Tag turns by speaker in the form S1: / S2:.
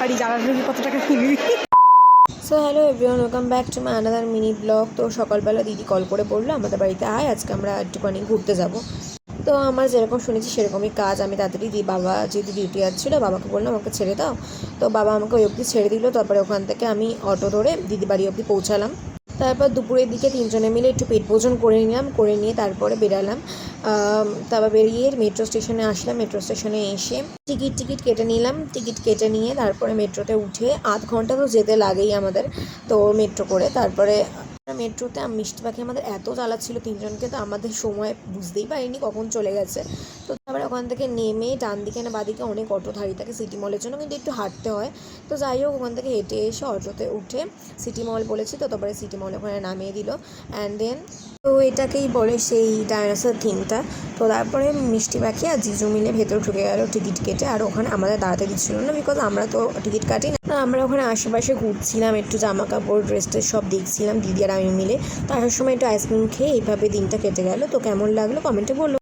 S1: আর এই জ্বালাটা কত টাকা কিনবি।
S2: So hello everyone, welcome back to my another mini blog. তো সকালবেলা দিদি কল করে বললো আমাদের বাড়িতে আয়, আজকে আমরা একটুখানি ঘুরতে যাব। তো আমার যেরকম শুনেছি সেরকমই কাজ, আমি তাড়াতাড়ি বাবা যেহেতু ডিউটি যাচ্ছিলো, বাবাকে বললাম আমাকে ছেড়ে দাও। তো বাবা আমাকে ওই অবধি ছেড়ে দিল। তারপরে ওখান থেকে আমি অটো ধরে দিদি বাড়ি অবধি পৌঁছালাম। তারপর দুপুরের দিকে তিনজনে মিলে একটু পেট ভোজন করে নিলাম, করে নিয়ে তারপরে বেরালাম। তারপর বেরিয়ে মেট্রো স্টেশনে আসলাম। মেট্রো স্টেশনে এসে টিকিট কেটে নিলাম। টিকিট কেটে নিয়ে তারপরে মেট্রোতে উঠে আধ ঘন্টা তো যেতে লাগেই আমাদের। তো মেট্রো করে তারপরে মেট্রোতে মিষ্টি পাখি আমাদের এত জ্বালাচ্ছিল তিনজনকে, তো আমাদের সময় বুঝতেই পারিনি কখন চলে গেছে। তো তারপরে ওখান থেকে নেমে ডান দিকে না বাদিকে অনেক অটো দাঁড়িয়ে থাকে সিটি মলের জন্য, কিন্তু একটু হাঁটতে হয়। তো যাই হোক, ওখান থেকে হেঁটে এসে অটোতে উঠে সিটি মল বলেছি, তো তারপরে সিটি মল ওখানে নামিয়ে দিল। অ্যান্ড দেন তো এটাকেই বলে সেই ডাইনোসর থিমটা। তো তারপরে মিষ্টি পাখি আর জিজু মিলে ভেতরে ঢুকে গেল টিকিট কেটে। আর ওখানে আমাদের দাঁড়াতে দিচ্ছিল না, বিকজ আমরা তো টিকিট কাটি না। আমরা ওখানে আশেপাশে ঘুরছিলাম, একটু জামা কাপড় ড্রেস ট্রেস সব দেখছিলাম দিদি আর আমি মিলে। তো আসার সময় একটু আইসক্রিম খেয়ে এইভাবে দিনটা কেটে গেল। তো কেমন লাগলো কমেন্টে বলো।